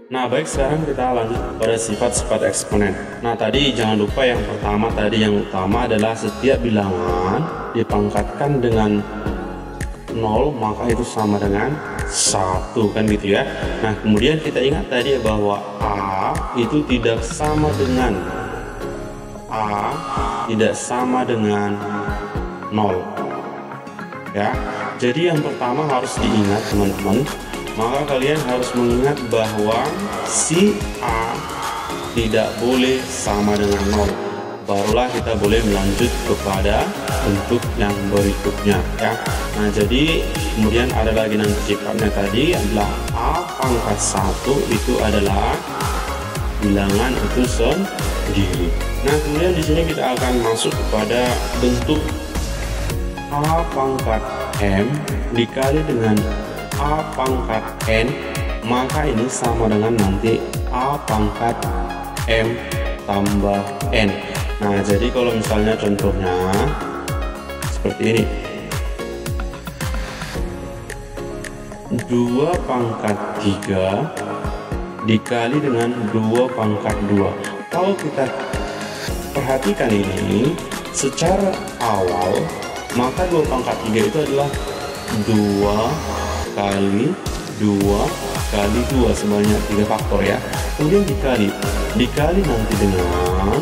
Nah, baik, sekarang kita lanjut pada sifat-sifat eksponen. Nah, tadi jangan lupa yang pertama tadi, yang utama adalah setiap bilangan dipangkatkan dengan 0 maka itu sama dengan 1, kan gitu ya. Nah, kemudian kita ingat tadi bahwa A itu tidak sama dengan 0 ya. Jadi yang pertama harus diingat teman-teman, maka kalian harus mengingat bahwa si A tidak boleh sama dengan 0, barulah kita boleh melanjut kepada bentuk yang berikutnya ya. Nah, jadi kemudian ada lagi nanti sifatnya tadi adalah A pangkat 1 itu adalah bilangan itu sendiri. Nah, kemudian di sini kita akan masuk kepada bentuk A pangkat M dikali dengan A pangkat N, maka ini sama dengan nanti A pangkat M tambah N. Nah, jadi kalau misalnya contohnya seperti ini, 2 pangkat 3 dikali dengan 2 pangkat 2. Kalau kita perhatikan ini secara awal, maka 2 pangkat 3 itu adalah 2 kali 2 kali 2 sebanyak 3 faktor ya. Kemudian dikali nanti dengan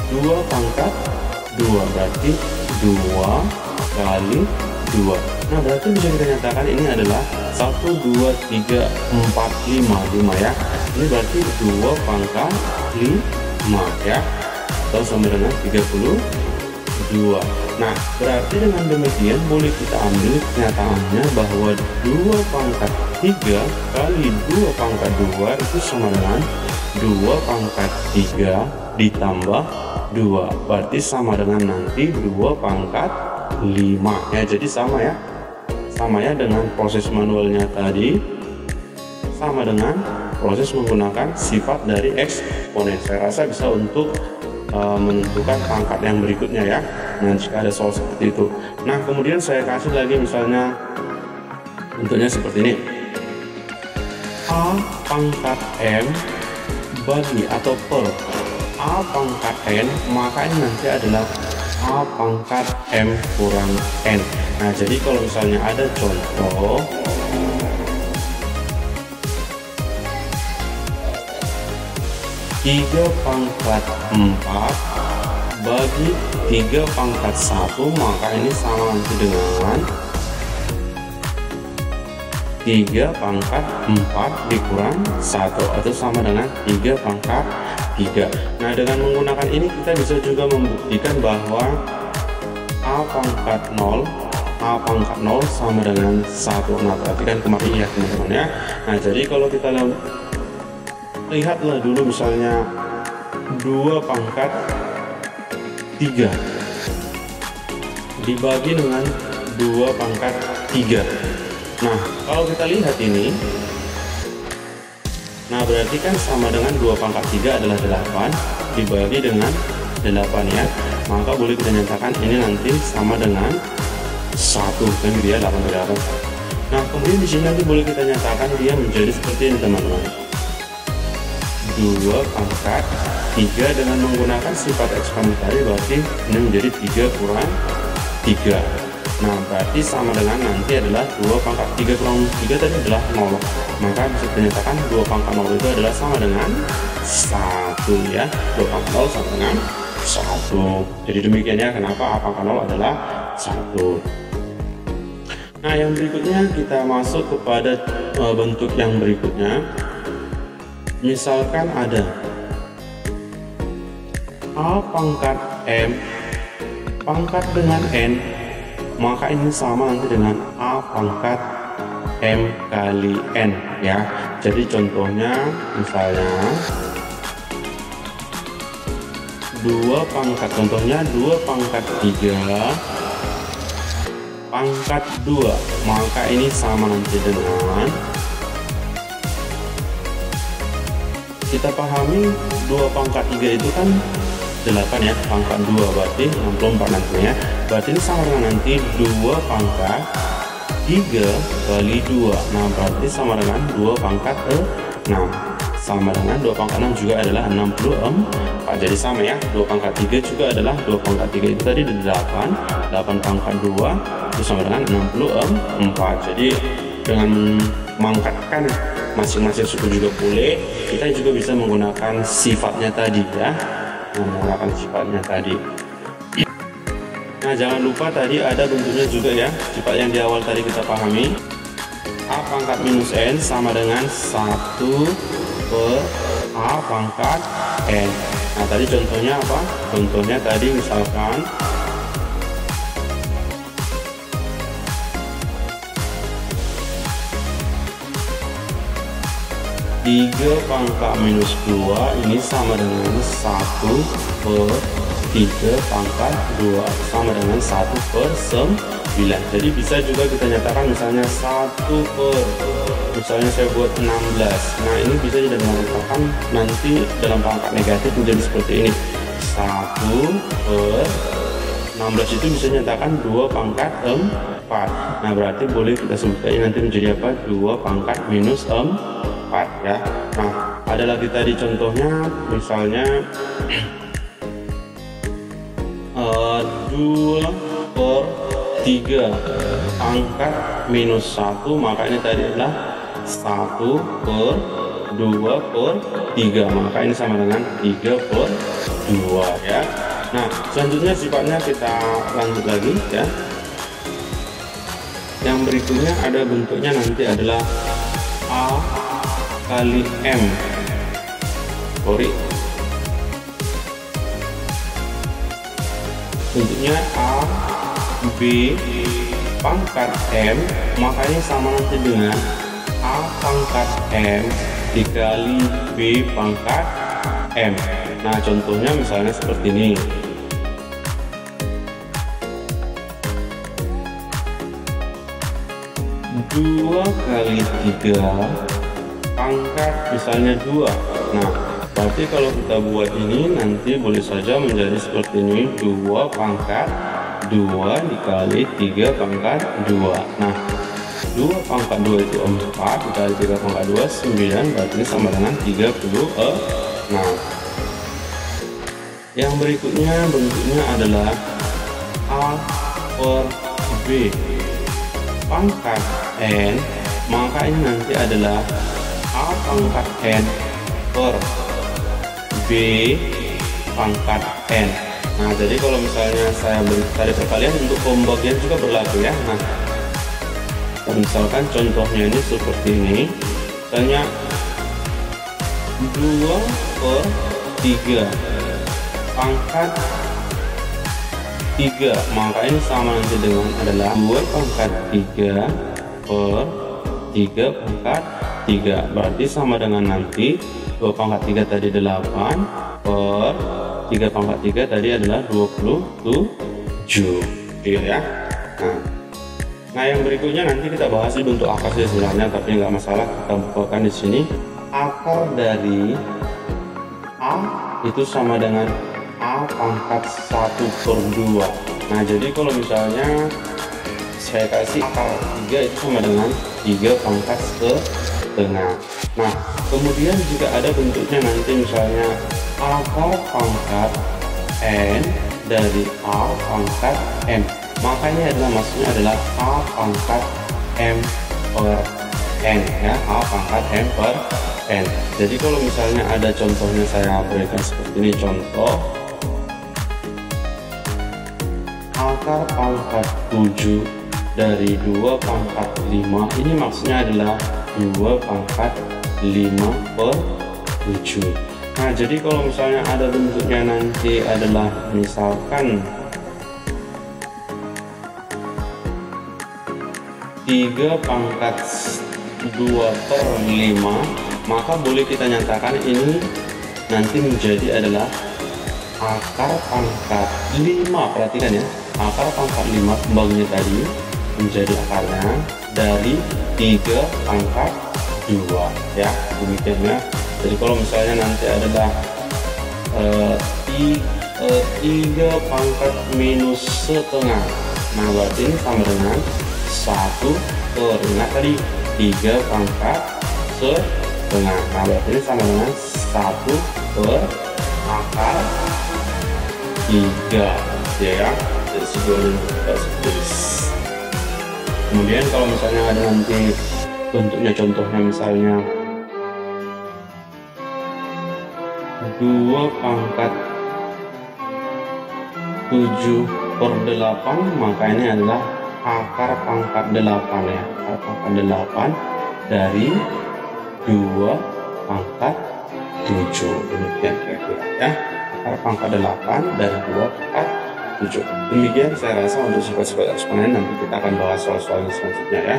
2 pangkat 2, berarti 2 kali 2. Nah, berarti bisa kita nyatakan ini adalah 1, 2, 3, 4, 5 ya. Ini berarti 2 pangkat 5 ya, atau sama dengan 32. Nah, berarti dengan demikian boleh kita ambil kenyataannya bahwa 2 pangkat 3 kali 2 pangkat 2 itu sama dengan 2 pangkat 3 ditambah 2, berarti sama dengan nanti 2 pangkat 5 ya. Jadi sama ya dengan proses manualnya tadi, sama dengan proses menggunakan sifat dari eksponen. Saya rasa bisa untuk menentukan pangkat yang berikutnya ya. Nah, jika ada soal seperti itu. Nah, kemudian saya kasih lagi misalnya bentuknya seperti ini, A pangkat M bagi atau per A pangkat N, maka ini nanti adalah A pangkat M kurang N. Nah, jadi kalau misalnya ada contoh tiga pangkat 4 bagi 3 pangkat 1, maka ini sama nanti dengan 3 pangkat 4 dikurang 1, atau sama dengan 3 pangkat 3. Nah, dengan menggunakan ini kita bisa juga membuktikan bahwa A pangkat 0 sama dengan 1. Nah, perhatikan kemarin ya teman-teman ya. Nah, jadi kalau kita lihatlah dulu misalnya 2 pangkat 3 dibagi dengan 2 pangkat 3. Nah, kalau kita lihat ini, nah berarti kan sama dengan 2 pangkat 3 adalah 8 dibagi dengan 8 ya. Maka boleh kita nyatakan ini nanti sama dengan 1, kan dia 8 kali 8. Nah, kemudian di sini nanti boleh kita nyatakan dia menjadi seperti ini teman-teman, 2 pangkat 3 dengan menggunakan sifat eksponen tadi, berarti ini menjadi 3 kurang 3. Nah, berarti sama dengan nanti adalah 2 pangkat 3 kurang 3 tadi adalah 0. Maka bisa dinyatakan 2 pangkat 0 itu adalah sama dengan 1 ya. 2 pangkat 0 sama dengan 1. Jadi demikian ya kenapa A pangkat 0 adalah 1. Nah, yang berikutnya kita masuk kepada bentuk yang berikutnya. Misalkan ada A pangkat M pangkat dengan N, maka ini sama nanti dengan A pangkat M kali N ya. Jadi contohnya misalnya 2 pangkat 3 pangkat 2, maka ini sama nanti dengan, kita pahami 2 pangkat 3 itu kan 8 ya, pangkat 2 berarti 64 nantinya. Berarti ini sama dengan nanti 2 pangkat 3 kali 2. Nah, berarti sama dengan 2 pangkat 6. sama dengan 2 pangkat 6 juga adalah 64. Jadi sama ya, 2 pangkat 3 juga adalah 2 pangkat 3 itu tadi 8 pangkat 2 itu sama dengan 64. Jadi dengan mengangkatkan masing-masing suku juga boleh, kita juga bisa menggunakan sifatnya tadi ya, menggunakan sifatnya tadi. Nah, jangan lupa tadi ada bentuknya juga ya, sifat yang di awal tadi kita pahami. A pangkat minus N sama dengan 1 per A pangkat N. Nah, tadi contohnya apa? Contohnya tadi misalkan 3 pangkat minus 2 ini sama dengan 1 per 3 pangkat 2 sama dengan 1 per 9. Jadi bisa juga kita nyatakan misalnya 1 per, misalnya saya buat 16. Nah, ini bisa juga dinyatakan nanti dalam pangkat negatif menjadi seperti ini. 1 per 16 itu bisa nyatakan 2 pangkat 4. Nah, berarti boleh kita sebutkan nanti menjadi apa? 2 pangkat minus 4 ya. Nah, ada lagi tadi contohnya misalnya 2 per 3 pangkat minus 1, maka ini tadi adalah 1 per 2 per 3, maka ini sama dengan 3 per 2 ya. Nah, selanjutnya sifatnya kita lanjut lagi ya. Yang berikutnya ada bentuknya nanti adalah A kali M. Sorry, bentuknya A B pangkat M, makanya sama nanti dengan A pangkat M dikali B pangkat M. Nah, contohnya misalnya seperti ini. Dua kali 3 pangkat misalnya 2. Nah, berarti kalau kita buat ini nanti boleh saja menjadi seperti ini, 2 pangkat 2 dikali 3 pangkat 2. Nah, 2 pangkat 2 itu 4 dikali 3 pangkat 2 9, berarti ini sama dengan 30. Nah, yang berikutnya bentuknya adalah A per B pangkat N, maka ini nanti adalah A pangkat N per B pangkat N. Nah, jadi kalau misalnya saya beri tadi perkalian, untuk pembagian juga berlaku ya. Nah, misalkan contohnya ini seperti ini, misalnya 2 per 3 pangkat 3, maka ini sama nanti dengan adalah 2 pangkat 3 per 3 pangkat 3, berarti sama dengan nanti 2 pangkat 3 tadi 8 per 3 pangkat 3 tadi adalah 27 ya. Nah, yang berikutnya nanti kita bahas di bentuk akar sih sebenarnya, tapi nggak masalah, kita bukakan di sini. Akar dari A itu sama dengan A pangkat 1 per 2. Nah, jadi kalau misalnya saya kasih akar 3 itu sama dengan 3 pangkat setengah. Nah, kemudian juga ada bentuknya nanti misalnya akar pangkat N dari A pangkat M, makanya adalah maksudnya adalah A pangkat M per N ya, A pangkat M per N. Jadi kalau misalnya ada contohnya saya berikan seperti ini, contoh akar pangkat 7 dari 2 pangkat 5, ini maksudnya adalah 2 pangkat 5 per 7. Nah, jadi kalau misalnya ada bentuknya nanti adalah misalkan 3 pangkat 2 per 5, maka boleh kita nyatakan ini nanti menjadi adalah akar pangkat 5. Perhatikan ya, akar pangkat 5 pembagiannya tadi menjadi akarnya dari 3 pangkat 2 ya, demikian ya. Jadi kalau misalnya nanti adalah 3 pangkat minus setengah, nah berarti ini sama dengan 1 per, ingat tadi 3 pangkat setengah. Nah, berarti ini sama dengan 1 per akar 3 ya. Jadi segitu kita tulis. Kemudian kalau misalnya ada nanti bentuknya, contohnya misalnya 2 pangkat 7 per 8, maka ini adalah akar pangkat 8 ya. Akar pangkat 8 dari 2 pangkat 7. Demikian kira-kira ya. Akar pangkat 8 dari 2 pangkat 7. Demikian saya rasa untuk sifat-sifat eksponen. Nanti kita akan bahas soal-soal selanjutnya ya.